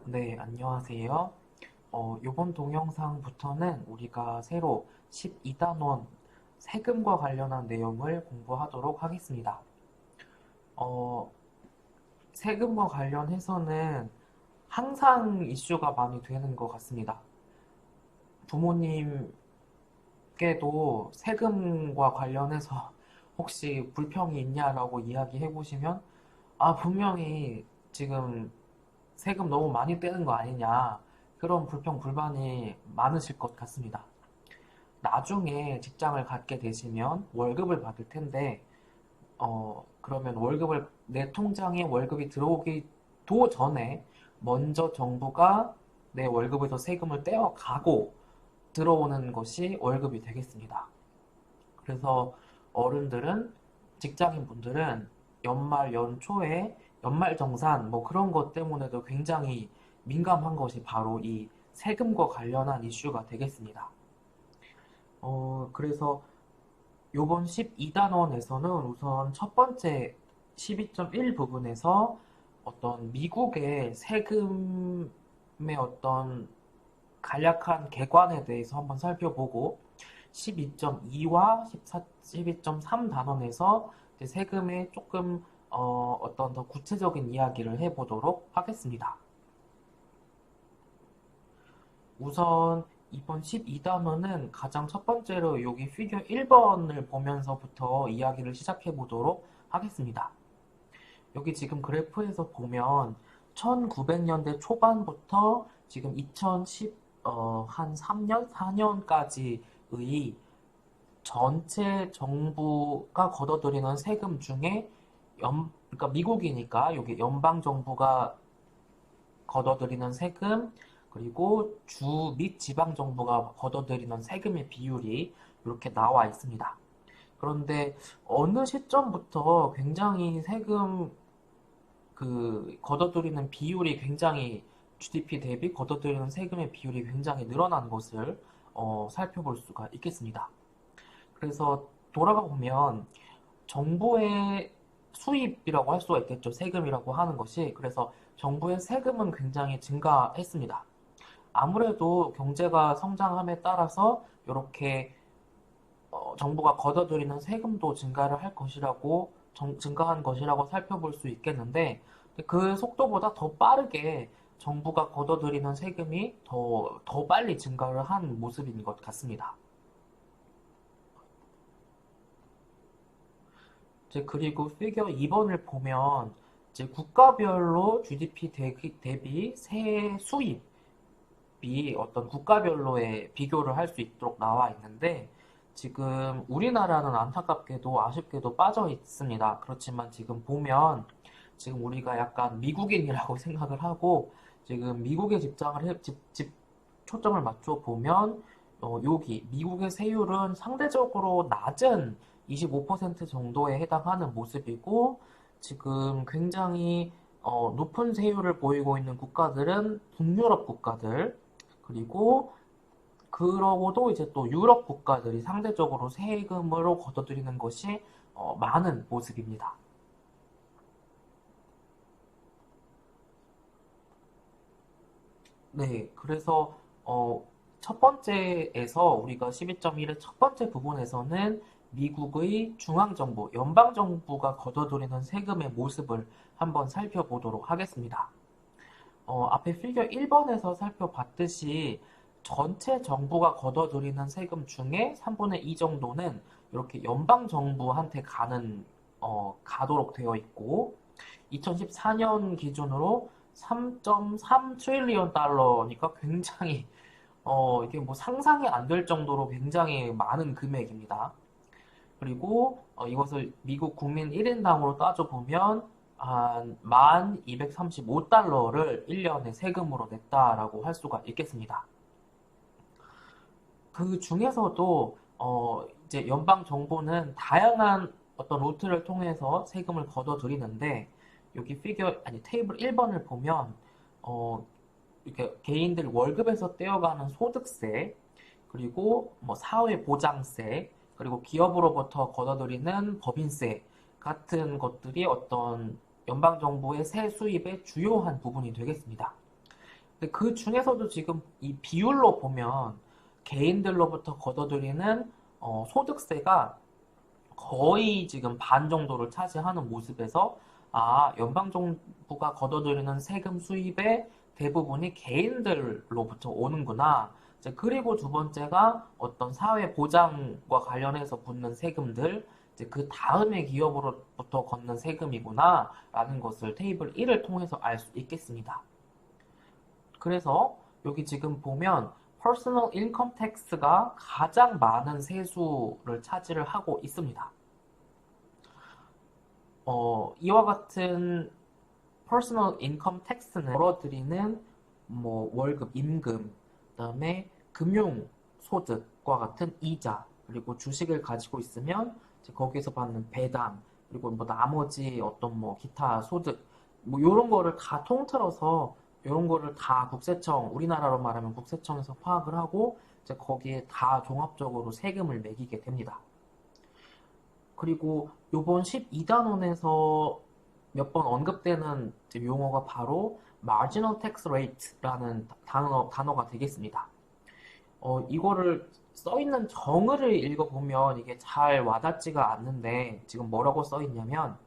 네, 안녕하세요. 이번 동영상부터는 우리가 새로 12단원 세금과 관련한 내용을 공부하도록 하겠습니다. 어, 세금과 관련해서는 항상 이슈가 많이 되는 것 같습니다. 부모님께도 세금과 관련해서 혹시 불평이 있냐라고 이야기해 보시면, 분명히 지금 세금 너무 많이 떼는 거 아니냐, 그런 불평, 불만이 많으실 것 같습니다. 나중에 직장을 갖게 되시면 월급을 받을 텐데, 그러면 내 통장에 월급이 들어오기도 전에 먼저 정부가 내 월급에서 세금을 떼어가고 들어오는 것이 월급이 되겠습니다. 그래서 어른들은, 직장인분들은 연말 연초에 연말정산 뭐 그런 것 때문에도 굉장히 민감한 것이 바로 이 세금과 관련한 이슈가 되겠습니다. 그래서 요번 12단원에서는 우선 첫 번째 12.1 부분에서 어떤 미국의 세금의 어떤 간략한 개관에 대해서 한번 살펴보고, 12.2와 12.3 단원에서 세금의 조금 어떤 더 구체적인 이야기를 해보도록 하겠습니다. 우선 이번 12단원은 가장 첫 번째로 여기 피겨 1번을 보면서부터 이야기를 시작해 보도록 하겠습니다. 여기 지금 그래프에서 보면 1900년대 초반부터 지금 2010, 한 3년, 4년까지의 전체 정부가 걷어들이는 세금 중에 그러니까 미국이니까 여기 연방 정부가 걷어들이는 세금, 그리고 주 및 지방 정부가 걷어들이는 세금의 비율이 이렇게 나와 있습니다. 그런데 어느 시점부터 굉장히 세금 걷어들이는 비율이 굉장히 GDP 대비 걷어들이는 세금의 비율이 굉장히 늘어난 것을 살펴볼 수가 있겠습니다. 그래서 돌아가 보면 정부의 수입이라고 할 수가 있겠죠. 세금이라고 하는 것이. 그래서 정부의 세금은 굉장히 증가했습니다. 아무래도 경제가 성장함에 따라서 이렇게 정부가 걷어들이는 세금도 증가한 것이라고 살펴볼 수 있겠는데, 그 속도보다 더 빠르게 정부가 걷어들이는 세금이 더 빨리 증가를 한 모습인 것 같습니다. 이제 그리고 피겨 2번을 보면 이제 국가별로 GDP 대비 세 수입이 어떤 국가별로의 비교를 할 수 있도록 나와 있는데, 지금 우리나라는 안타깝게도 아쉽게도 빠져 있습니다. 그렇지만 지금 보면 지금 우리가 약간 미국인이라고 생각을 하고 지금 미국에 초점을 맞춰 보면, 여기 미국의 세율은 상대적으로 낮은 25% 정도에 해당하는 모습이고, 지금 굉장히 높은 세율을 보이고 있는 국가들은 북유럽 국가들, 그리고 그러고도 이제 또 유럽 국가들이 상대적으로 세금으로 걷어들이는 것이 많은 모습입니다. 네, 그래서 첫 번째에서 우리가 12.1의 첫 번째 부분에서는 미국의 중앙정부, 연방정부가 걷어들이는 세금의 모습을 한번 살펴보도록 하겠습니다. 앞에 피겨 1번에서 살펴봤듯이 전체 정부가 걷어들이는 세금 중에 3분의 2 정도는 이렇게 연방정부한테 가도록 되어 있고, 2014년 기준으로 3.3 트릴리언 달러니까 굉장히 이게 뭐 상상이 안 될 정도로 굉장히 많은 금액입니다. 그리고 이것을 미국 국민 1인당으로 따져보면 한 1,235달러를 1년에 세금으로 냈다라고 할 수가 있겠습니다. 그 중에서도 이제 연방 정부는 다양한 어떤 루트를 통해서 세금을 걷어들이는데, 여기 테이블 1번을 보면 이렇게 개인들 월급에서 떼어가는 소득세, 그리고 뭐 사회보장세, 그리고 기업으로부터 걷어들이는 법인세 같은 것들이 어떤 연방정부의 세 수입의 주요한 부분이 되겠습니다. 근데 그 중에서도 지금 이 비율로 보면 개인들로부터 걷어들이는 소득세가 거의 지금 반 정도를 차지하는 모습에서 연방정부가 걷어들이는 세금 수입의 대부분이 개인들로부터 오는구나. 이제 그리고 두 번째가 어떤 사회 보장과 관련해서 붙는 세금들, 이제 그 다음에 기업으로부터 걷는 세금이구나 라는 것을 테이블 1을 통해서 알 수 있겠습니다. 그래서 여기 지금 보면 Personal Income Tax가 가장 많은 세수를 차지를 하고 있습니다. 이와 같은 Personal Income Tax는 벌어들이는 뭐 월급, 임금, 그다음에 금융 소득과 같은 이자, 그리고 주식을 가지고 있으면 이제 거기에서 받는 배당, 그리고 뭐 나머지 어떤 뭐 기타 소득, 뭐 이런 거를 다 통틀어서 이런 거를 다 국세청, 우리나라로 말하면 국세청에서 파악을 하고 이제 거기에 다 종합적으로 세금을 매기게 됩니다. 그리고 요번 12단원에서 몇 번 언급되는 용어가 바로 marginal tax rate라는 단어가 되겠습니다. 이거를 써있는 정의를 읽어보면 이게 잘 와닿지가 않는데 지금 뭐라고 써있냐면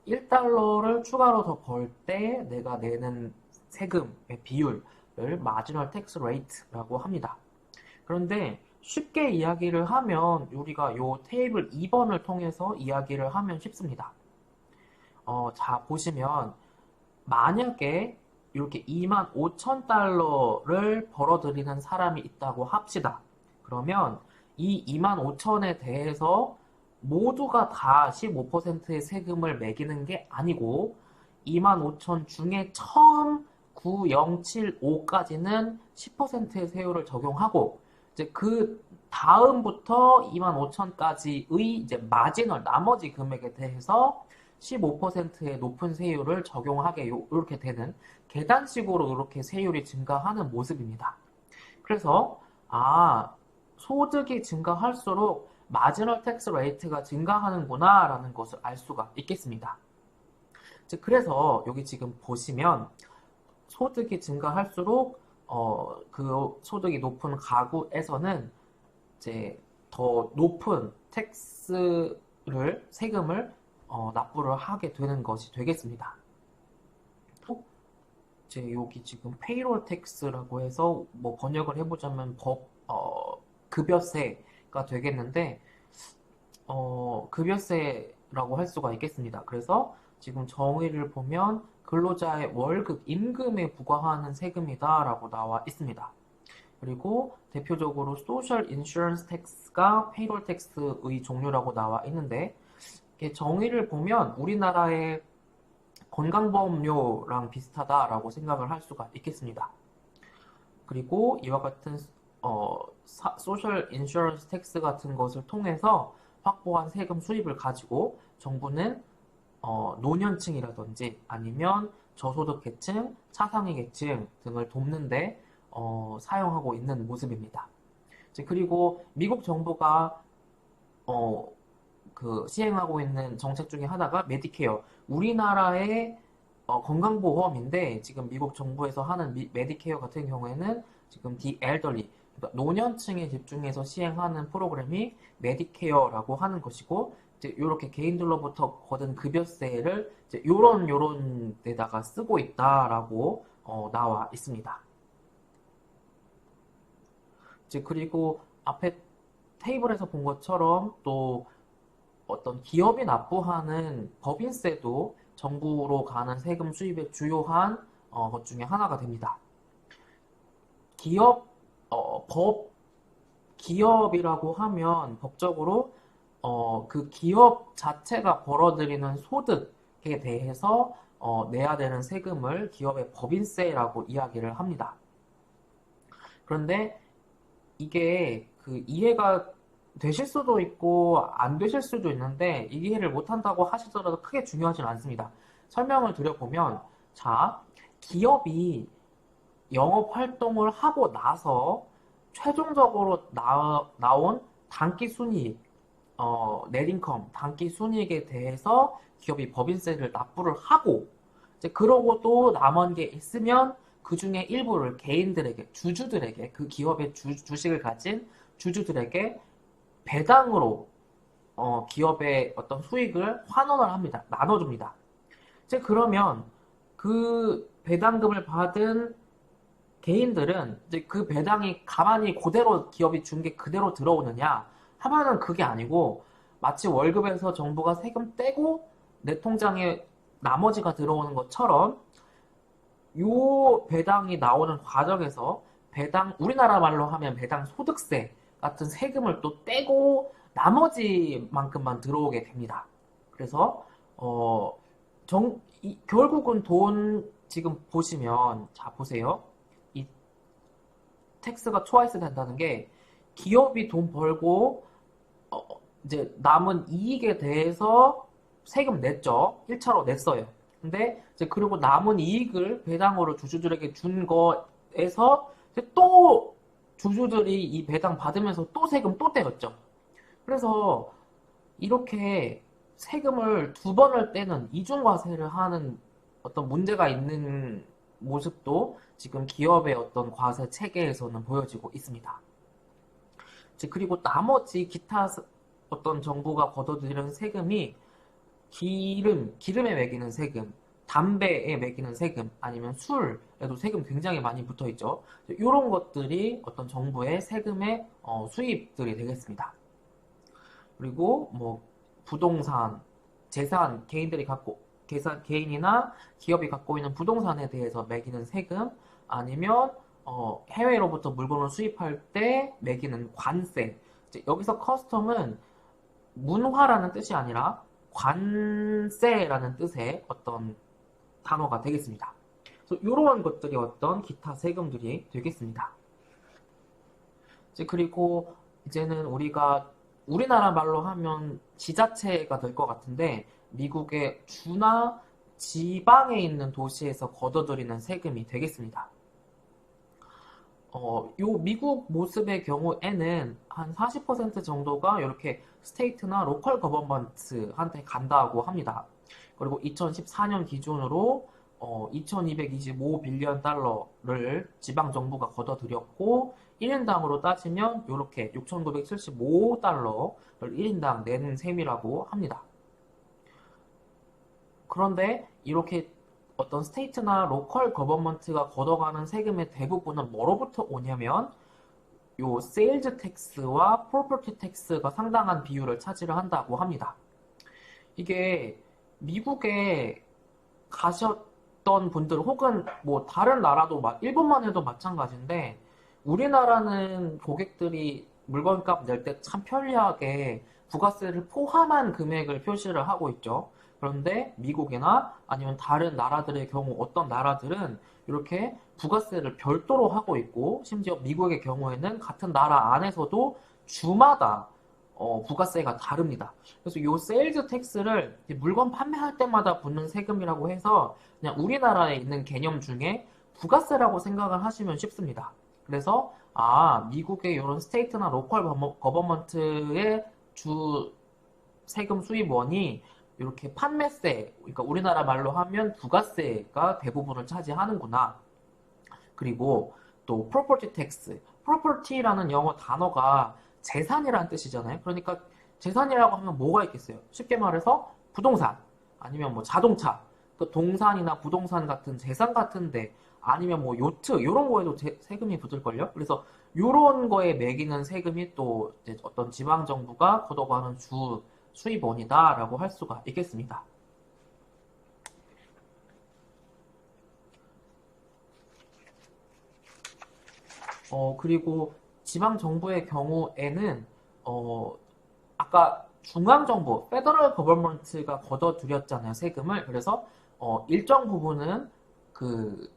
1달러를 추가로 더 벌 때 내가 내는 세금의 비율을 marginal tax rate라고 합니다. 그런데 쉽게 이야기를 하면 우리가 요 테이블 2번을 통해서 이야기를 하면 쉽습니다. 자, 보시면 만약에 이렇게 25,000달러를 벌어들이는 사람이 있다고 합시다. 그러면 이 25,000에 대해서 모두가 다 15%의 세금을 매기는 게 아니고 25,000 중에 처음 9075까지는 10%의 세율을 적용하고 이제 그 다음부터 25,000까지의 이제 마지널 나머지 금액에 대해서 15%의 높은 세율을 적용하게 이렇게 되는 계단식으로 이렇게 세율이 증가하는 모습입니다. 그래서 소득이 증가할수록 마지널 텍스 레이트가 증가하는구나 라는 것을 알 수가 있겠습니다. 그래서 여기 지금 보시면 소득이 증가할수록 그 소득이 높은 가구에서는 이제 더 높은 세금을 납부를 하게 되는 것이 되겠습니다. 이제 여기 지금 페이롤 텍스라고 해서 뭐 번역을 해보자면 급여세가 되겠는데 급여세라고 할 수가 있겠습니다. 그래서 지금 정의를 보면 근로자의 월급, 임금에 부과하는 세금이다라고 나와 있습니다. 그리고 대표적으로 소셜 인슈런스 텍스가 페이롤 텍스의 종류라고 나와 있는데 정의를 보면 우리나라의 건강보험료랑 비슷하다라고 생각을 할 수가 있겠습니다. 그리고 이와 같은 소셜 인슈런스 텍스 같은 것을 통해서 확보한 세금 수입을 가지고 정부는 노년층이라든지 아니면 저소득 계층, 차상위 계층 등을 돕는데 사용하고 있는 모습입니다. 그리고 미국 정부가 시행하고 있는 정책 중에 하나가 메디케어. 우리나라의 건강보험인데 지금 미국 정부에서 하는 메디케어 같은 경우에는 지금 The Elderly, 그러니까 노년층에 집중해서 시행하는 프로그램이 메디케어라고 하는 것이고 이렇게 개인들로부터 거둔 급여세를 요런 데다가 쓰고 있다라고 나와 있습니다. 그리고 앞에 테이블에서 본 것처럼 또 어떤 기업이 납부하는 법인세도 정부로 가는 세금 수입의 주요한 것 중에 하나가 됩니다. 기업이라고 하면 법적으로 그 기업 자체가 벌어들이는 소득에 대해서 내야 되는 세금을 기업의 법인세라고 이야기를 합니다. 그런데 이게 이해가 되실 수도 있고 안 되실 수도 있는데 이해를 못한다고 하시더라도 크게 중요하진 않습니다. 설명을 드려보면 자, 기업이 영업 활동을 하고 나서 최종적으로 나온 단기순이익, 넷인컴, 단기순이익에 대해서 기업이 법인세를 납부를 하고 그러고 또 남은 게 있으면 그 중에 일부를 개인들에게, 주주들에게, 그 기업의 주식을 가진 주주들에게 배당으로 기업의 어떤 수익을 환원을 합니다. 나눠줍니다. 이제 그러면 그 배당금을 받은 개인들은 이제 그 배당이 가만히 그대로 기업이 준 게 그대로 들어오느냐 하면은 그게 아니고 마치 월급에서 정부가 세금 떼고 내 통장에 나머지가 들어오는 것처럼 요 배당이 나오는 과정에서 배당, 우리나라 말로 하면 배당 소득세 같은 세금을 또 떼고 나머지만큼만 들어오게 됩니다. 그래서 결국은 돈 지금 보시면 자 보세요. 이 텍스가 초이스 된다는 게 기업이 돈 벌고 이제 남은 이익에 대해서 세금 냈죠. 1차로 냈어요. 근데 이제 그리고 남은 이익을 배당으로 주주들에게 준 거에서 이제 또 주주들이 이 배당 받으면서 또 세금 또 떼었죠. 그래서 이렇게 세금을 두 번을 떼는 이중과세를 하는 어떤 문제가 있는 모습도 지금 기업의 어떤 과세 체계에서는 보여지고 있습니다. 그리고 나머지 기타 어떤 정부가 걷어들이는 세금이 기름에 매기는 세금, 담배에 매기는 세금, 아니면 술에도 세금 굉장히 많이 붙어 있죠. 이런 것들이 어떤 정부의 세금의 수입들이 되겠습니다. 그리고 뭐 부동산, 재산, 개인이나 기업이 갖고 있는 부동산에 대해서 매기는 세금, 아니면 해외로부터 물건을 수입할 때 매기는 관세. 여기서 커스텀은 문화라는 뜻이 아니라 관세라는 뜻의 어떤 단어가 되겠습니다. 그래서 이런 것들이 어떤 기타 세금들이 되겠습니다. 그리고 이제는 우리나라 말로 하면 지자체가 될 것 같은데 미국의 주나 지방에 있는 도시에서 걷어들이는 세금이 되겠습니다. 요 미국 모습의 경우에는 한 40% 정도가 이렇게 스테이트나 로컬 거버먼트한테 간다고 합니다. 그리고 2014년 기준으로 2225빌리언 달러를 지방 정부가 걷어들였고 1인당으로 따지면 이렇게 6975달러를 1인당 내는 셈이라고 합니다. 그런데 이렇게 어떤 스테이트나 로컬 거버먼트가 걷어가는 세금의 대부분은 뭐로부터 오냐면 요 세일즈 텍스와 프로퍼티 텍스가 상당한 비율을 차지를 한다고 합니다. 이게 미국에 가셨던 분들 혹은 뭐 다른 나라도 일본만 해도 마찬가지인데 우리나라는 고객들이 물건값 낼 때 참 편리하게 부가세를 포함한 금액을 표시를 하고 있죠. 그런데 미국이나 아니면 다른 나라들의 경우 어떤 나라들은 이렇게 부가세를 별도로 하고 있고 심지어 미국의 경우에는 같은 나라 안에서도 주마다 부가세가 다릅니다. 그래서 이 세일즈 텍스를 물건 판매할 때마다 붙는 세금이라고 해서 그냥 우리나라에 있는 개념 중에 부가세라고 생각을 하시면 쉽습니다. 그래서 미국의 이런 스테이트나 로컬 거버먼트의 주 세금 수입원이 이렇게 판매세, 그러니까 우리나라 말로 하면 부가세가 대부분을 차지하는구나. 그리고 또 property tax, property라는 영어 단어가 재산이라는 뜻이잖아요. 그러니까 재산이라고 하면 뭐가 있겠어요? 쉽게 말해서 부동산, 아니면 뭐 자동차, 또 동산이나 부동산 같은 재산 같은데, 아니면 뭐 요트 이런 거에도 세금이 붙을걸요. 그래서 이런 거에 매기는 세금이 또 이제 어떤 지방 정부가 걷어가는 주 수입원이다라고 할 수가 있겠습니다. 그리고 지방 정부의 경우에는 아까 중앙 정부, 페더럴 거버먼트가 걷어들였잖아요, 세금을. 그래서 일정 부분은 그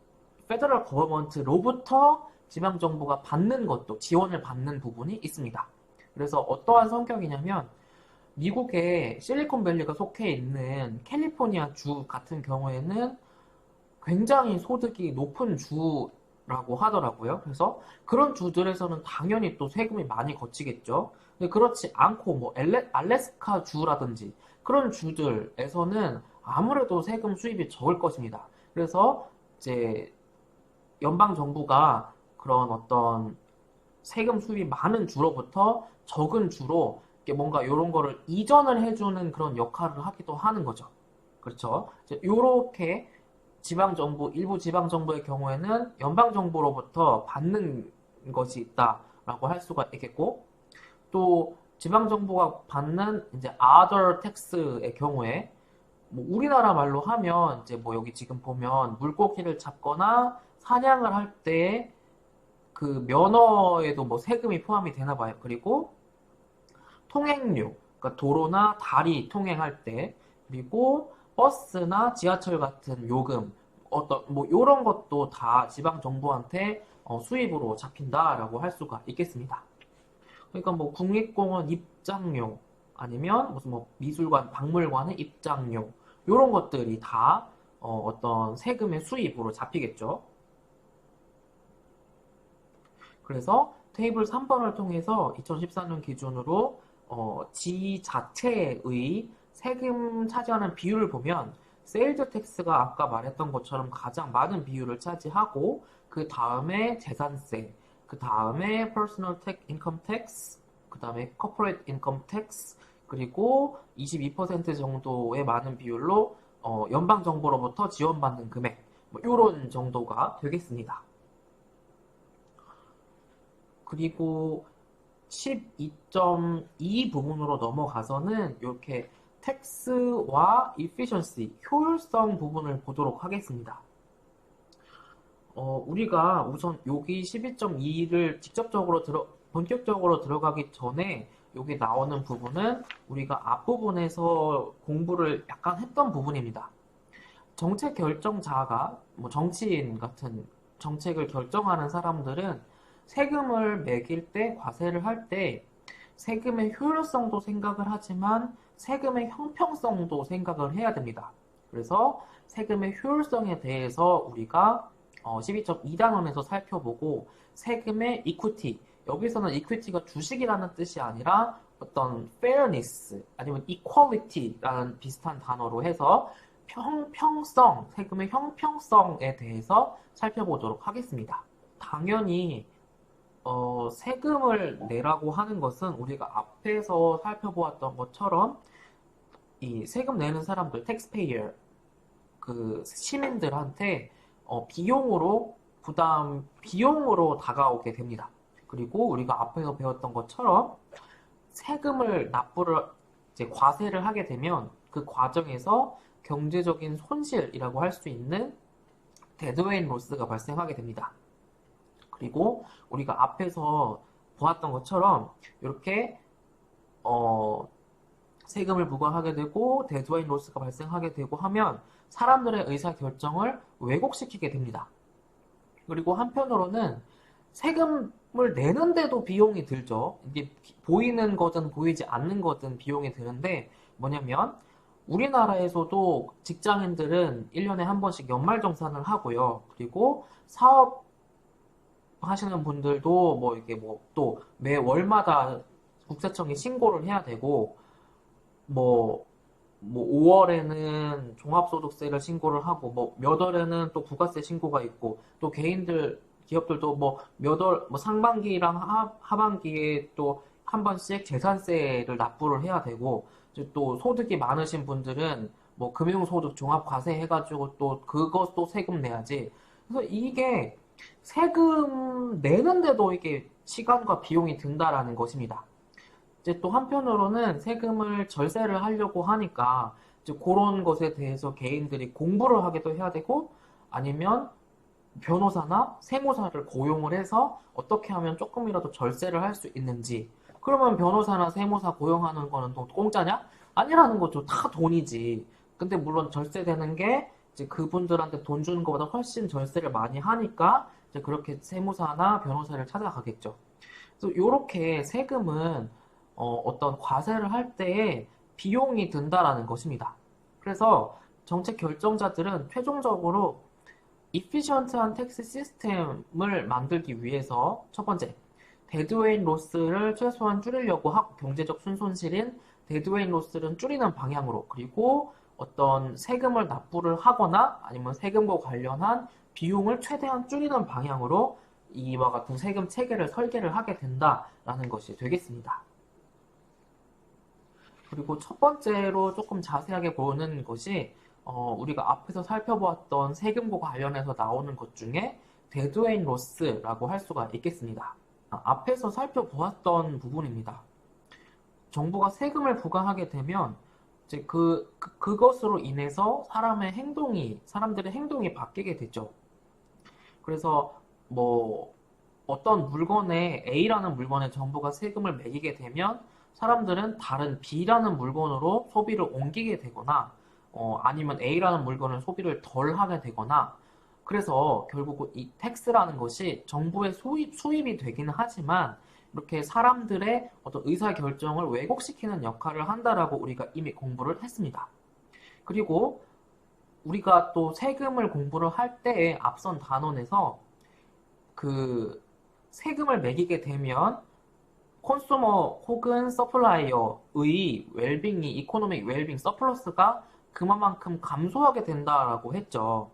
페더럴 거버먼트로부터 지방 정부가 받는 것도 지원을 받는 부분이 있습니다. 그래서 어떠한 성격이냐면 미국의 실리콘밸리가 속해 있는 캘리포니아 주 같은 경우에는 굉장히 소득이 높은 주라고 하더라고요. 그래서 그런 주들에서는 당연히 또 세금이 많이 거치겠죠. 근데 그렇지 않고 뭐 알래스카 주라든지 그런 주들에서는 아무래도 세금 수입이 적을 것입니다. 그래서 이제 연방 정부가 그런 어떤 세금 수입이 많은 주로부터 적은 주로 이렇게 뭔가 이런 거를 이전을 해주는 그런 역할을 하기도 하는 거죠. 그렇죠? 이렇게 지방정부, 일부 지방정부의 경우에는 연방정부로부터 받는 것이 있다라고 할 수가 있겠고, 또 지방정부가 받는 이제 other tax의 경우에, 뭐 우리나라 말로 하면 이제 뭐 여기 지금 보면 물고기를 잡거나 사냥을 할 때 그 면허에도 뭐 세금이 포함이 되나 봐요. 그리고 통행료, 그러니까 도로나 다리 통행할 때, 그리고 버스나 지하철 같은 요금, 어떤 뭐 이런 것도 다 지방 정부한테 수입으로 잡힌다라고 할 수가 있겠습니다. 그러니까 뭐 국립공원 입장료 아니면 무슨 뭐 미술관, 박물관의 입장료 이런 것들이 다 어떤 세금의 수입으로 잡히겠죠. 그래서 테이블 3번을 통해서 2014년 기준으로 지 자체의 세금 차지하는 비율을 보면 세일즈 텍스가 아까 말했던 것처럼 가장 많은 비율을 차지하고 그 다음에 재산세, 그 다음에 personal income tax, 그 다음에 corporate income tax, 그리고 22% 정도의 많은 비율로 연방 정부로부터 지원받는 금액, 뭐 이런 정도가 되겠습니다. 그리고 12.2 부분으로 넘어가서는 이렇게 텍스와 efficiency, 효율성 부분을 보도록 하겠습니다. 우리가 우선 여기 12.2를 본격적으로 들어가기 전에 여기 나오는 부분은 우리가 앞부분에서 공부를 약간 했던 부분입니다. 정책 결정자가, 뭐 정치인 같은 정책을 결정하는 사람들은 세금을 매길 때, 과세를 할 때 세금의 효율성도 생각을 하지만 세금의 형평성도 생각을 해야 됩니다. 그래서 세금의 효율성에 대해서 우리가 12.2단원에서 살펴보고 세금의 이퀴티, 여기서는 이퀴티가 주식이라는 뜻이 아니라 어떤 fairness 아니면 equality라는 비슷한 단어로 해서 형평성, 세금의 형평성에 대해서 살펴보도록 하겠습니다. 당연히 세금을 내라고 하는 것은 우리가 앞에서 살펴보았던 것처럼 이 세금 내는 사람들, taxpayer, 그 시민들한테 비용으로 다가오게 됩니다. 그리고 우리가 앞에서 배웠던 것처럼 세금을 이제 과세를 하게 되면 그 과정에서 경제적인 손실이라고 할 수 있는 데드웨인 로스가 발생하게 됩니다. 그리고 우리가 앞에서 보았던 것처럼 이렇게 세금을 부과하게 되고 데드웨인 로스가 발생하게 되고 하면 사람들의 의사결정을 왜곡시키게 됩니다. 그리고 한편으로는 세금을 내는데도 비용이 들죠. 이게 보이는 거든 보이지 않는 거든 비용이 드는데 뭐냐면 우리나라에서도 직장인들은 1년에 한 번씩 연말정산을 하고요. 그리고 사업 하시는 분들도 뭐 이게 뭐 또 매 월마다 국세청에 신고를 해야 되고 뭐 5월에는 종합소득세를 신고를 하고 뭐 몇 월에는 또 부가세 신고가 있고 또 기업들도 뭐 몇 월 뭐 상반기랑 하반기에 또 한 번씩 재산세를 납부를 해야 되고 또 소득이 많으신 분들은 뭐 금융소득 종합과세 해가지고 또 그것도 세금 내야지. 그래서 이게 세금 내는데도 이게 시간과 비용이 든다라는 것입니다. 이제 또 한편으로는 세금을 절세를 하려고 하니까 이제 그런 것에 대해서 개인들이 공부를 하기도 해야 되고 아니면 변호사나 세무사를 고용을 해서 어떻게 하면 조금이라도 절세를 할 수 있는지. 그러면 변호사나 세무사 고용하는 거는 또 공짜냐? 아니라는 거죠. 다 돈이지. 근데 물론 절세되는 게 이제 그분들한테 돈 주는 것보다 훨씬 절세를 많이 하니까 이제 그렇게 세무사나 변호사를 찾아가겠죠. 그래서 이렇게 세금은 어떤 과세를 할 때에 비용이 든다라는 것입니다. 그래서 정책 결정자들은 최종적으로 efficient한 텍스 시스템을 만들기 위해서 첫 번째, 데드웨인 로스를 최소한 줄이려고 하고 경제적 순손실인 데드웨인 로스를 줄이는 방향으로 그리고 어떤 세금을 납부를 하거나 아니면 세금과 관련한 비용을 최대한 줄이는 방향으로 이와 같은 세금 체계를 설계를 하게 된다라는 것이 되겠습니다. 그리고 첫 번째로 조금 자세하게 보는 것이 우리가 앞에서 살펴보았던 세금과 관련해서 나오는 것 중에 데드웨인 로스라고 할 수가 있겠습니다. 앞에서 살펴보았던 부분입니다. 정부가 세금을 부과하게 되면 이제 그것으로 인해서 사람들의 행동이 바뀌게 되죠. 그래서 뭐 어떤 물건에 A라는 물건에 정부가 세금을 매기게 되면 사람들은 다른 B라는 물건으로 소비를 옮기게 되거나 아니면 A라는 물건을 소비를 덜 하게 되거나 그래서 결국 이 텍스라는 것이 정부의 수입이 되기는 하지만 이렇게 사람들의 어떤 의사결정을 왜곡시키는 역할을 한다라고 우리가 이미 공부를 했습니다. 그리고 우리가 또 세금을 공부를 할 때에 앞선 단원에서 그 세금을 매기게 되면 콘슈머 혹은 서플라이어의 웰빙이 이코노믹 웰빙 서플러스가 그만큼 감소하게 된다라고 했죠.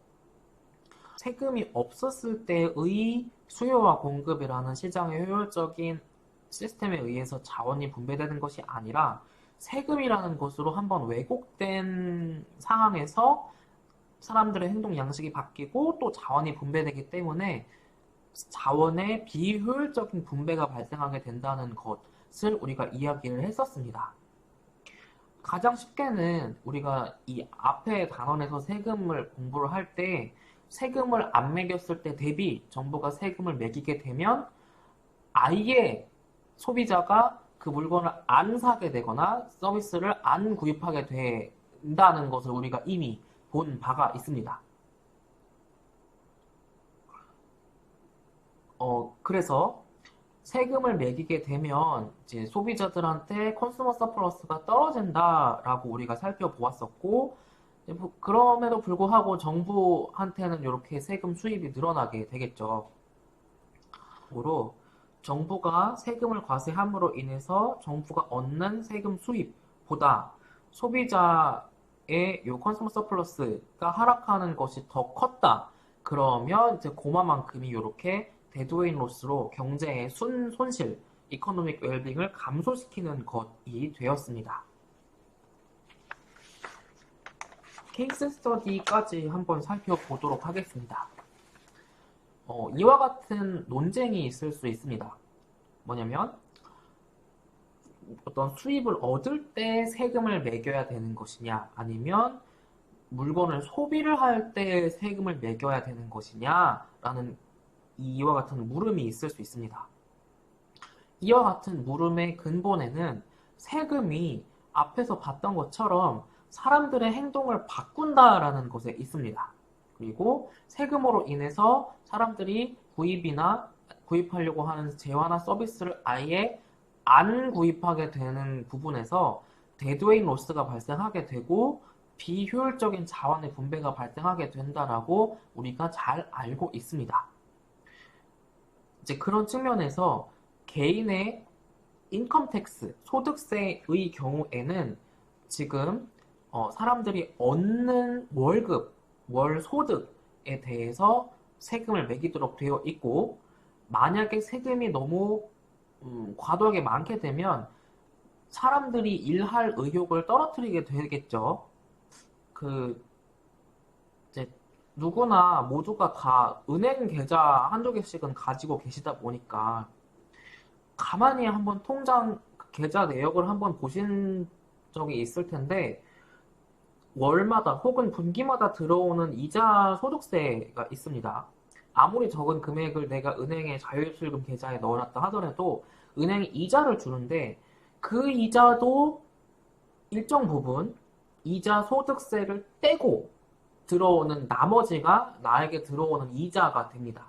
세금이 없었을 때의 수요와 공급이라는 시장의 효율적인 시스템에 의해서 자원이 분배되는 것이 아니라 세금이라는 것으로 한번 왜곡된 상황에서 사람들의 행동 양식이 바뀌고 또 자원이 분배되기 때문에 자원의 비효율적인 분배가 발생하게 된다는 것을 우리가 이야기를 했었습니다. 가장 쉽게는 우리가 이 앞에 단원에서 세금을 공부를 할 때 세금을 안 매겼을 때 대비 정부가 세금을 매기게 되면 아예 소비자가 그 물건을 안 사게 되거나 서비스를 안 구입하게 된다는 것을 우리가 이미 본 바가 있습니다. 그래서 세금을 매기게 되면 이제 소비자들한테 컨슈머 서플러스가 떨어진다라고 우리가 살펴보았었고, 그럼에도 불구하고 정부한테는 이렇게 세금 수입이 늘어나게 되겠죠. 으로 정부가 세금을 과세함으로 인해서 정부가 얻는 세금 수입보다 소비자의 요 컨슈머 서플러스가 하락하는 것이 더 컸다. 그러면 이제 그만큼이 이렇게 데드웨인 로스로 경제의 손실, 이코노믹 웰빙을 감소시키는 것이 되었습니다. 케이스 스터디까지 한번 살펴보도록 하겠습니다. 이와 같은 논쟁이 있을 수 있습니다. 뭐냐면 어떤 수입을 얻을 때 세금을 매겨야 되는 것이냐 아니면 물건을 소비를 할 때 세금을 매겨야 되는 것이냐라는 이와 같은 물음이 있을 수 있습니다. 이와 같은 물음의 근본에는 세금이 앞에서 봤던 것처럼 사람들의 행동을 바꾼다라는 것에 있습니다. 그리고 세금으로 인해서 사람들이 구입하려고 하는 재화나 서비스를 아예 안 구입하게 되는 부분에서 데드웨인 로스가 발생하게 되고 비효율적인 자원의 분배가 발생하게 된다라고 우리가 잘 알고 있습니다. 이제 그런 측면에서 개인의 인컴 텍스, 소득세의 경우에는 지금 사람들이 얻는 월급, 월 소득에 대해서 세금을 매기도록 되어 있고 만약에 세금이 너무 과도하게 많게 되면 사람들이 일할 의욕을 떨어뜨리게 되겠죠. 이제 누구나 모두가 다 은행 계좌 한두 개씩은 가지고 계시다 보니까 가만히 한번 통장 계좌 내역을 한번 보신 적이 있을 텐데 월마다 혹은 분기마다 들어오는 이자 소득세가 있습니다. 아무리 적은 금액을 내가 은행의 자율출금 계좌에 넣어놨다 하더라도 은행이 이자를 주는데 그 이자도 일정 부분 이자 소득세를 떼고 들어오는 나머지가 나에게 들어오는 이자가 됩니다.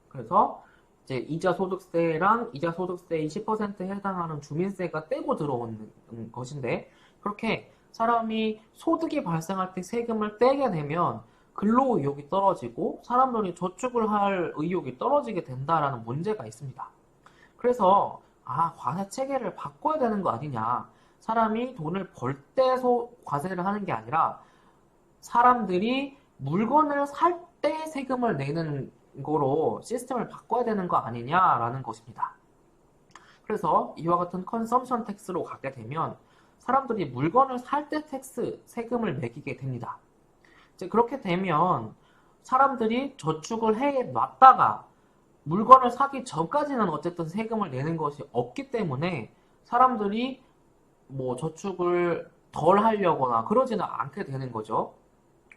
그래서 이제 이자 소득세랑 이자 소득세의 10%에 해당하는 주민세가 떼고 들어오는 것인데 그렇게 사람이 소득이 발생할 때 세금을 떼게 되면 근로 의욕이 떨어지고 사람들이 저축을 할 의욕이 떨어지게 된다라는 문제가 있습니다. 그래서 과세 체계를 바꿔야 되는 거 아니냐. 사람이 돈을 벌 때 과세를 하는 게 아니라 사람들이 물건을 살 때 세금을 내는 거로 시스템을 바꿔야 되는 거 아니냐라는 것입니다. 그래서 이와 같은 컨섬션 텍스로 가게 되면 사람들이 물건을 살 때 세금을 매기게 됩니다. 이제 그렇게 되면 사람들이 저축을 해 놨다가 물건을 사기 전까지는 어쨌든 세금을 내는 것이 없기 때문에 사람들이 뭐 저축을 덜 하려거나 그러지는 않게 되는 거죠.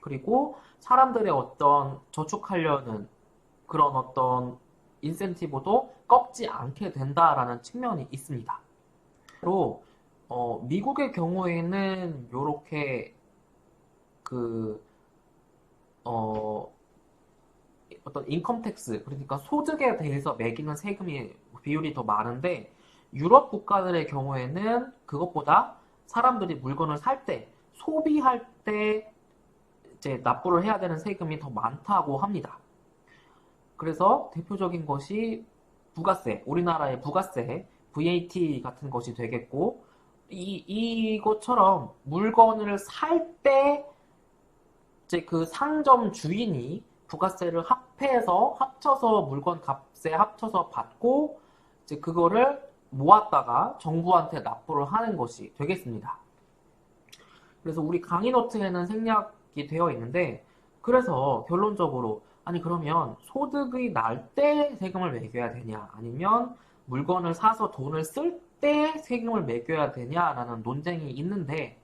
그리고 사람들의 어떤 저축하려는 그런 어떤 인센티브도 꺾지 않게 된다라는 측면이 있습니다. 또 미국의 경우에는 이렇게 그 어떤 인컴 텍스, 그러니까 소득에 대해서 매기는 세금이 비율이 더 많은데 유럽 국가들의 경우에는 그것보다 사람들이 물건을 살 때, 소비할 때 이제 납부를 해야 되는 세금이 더 많다고 합니다. 그래서 대표적인 것이 부가세, 우리나라의 부가세, VAT 같은 것이 되겠고, 이것처럼 물건을 살 때 이제 그 상점 주인이 부가세를 합쳐서 물건 값에 합쳐서 받고 이제 그거를 모았다가 정부한테 납부를 하는 것이 되겠습니다. 그래서 우리 강의 노트에는 생략이 되어 있는데 그래서 결론적으로 아니 그러면 소득이 날 때 세금을 매겨야 되냐 아니면 물건을 사서 돈을 쓸 때 세금을 매겨야 되냐라는 논쟁이 있는데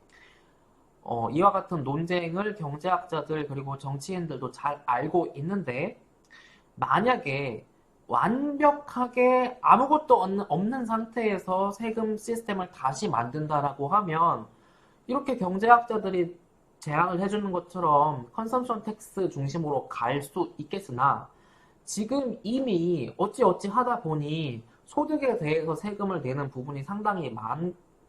이와 같은 논쟁을 경제학자들 그리고 정치인들도 잘 알고 있는데 만약에 완벽하게 아무것도 없는 상태에서 세금 시스템을 다시 만든다라고 하면 이렇게 경제학자들이 제안을 해주는 것처럼 컨섬션 텍스 중심으로 갈 수 있겠으나 지금 이미 어찌어찌 하다 보니 소득에 대해서 세금을 내는 부분이 상당히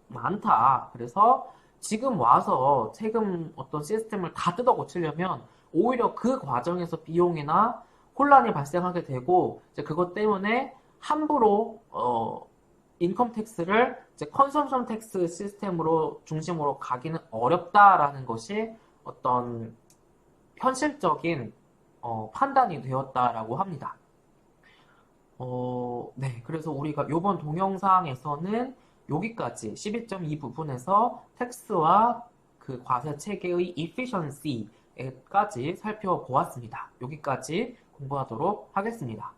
많다. 그래서 지금 와서 세금 어떤 시스템을 다 뜯어 고치려면 오히려 그 과정에서 비용이나 혼란이 발생하게 되고 이제 그것 때문에 함부로 인컴 텍스를 이제 컨섬션 텍스 시스템으로 중심으로 가기는 어렵다라는 것이 어떤 현실적인 판단이 되었다라고 합니다. 네, 그래서 우리가 이번 동영상에서는 여기까지 12.2 부분에서 텍스와 그 과세 체계의 efficiency까지 살펴보았습니다. 여기까지 공부하도록 하겠습니다.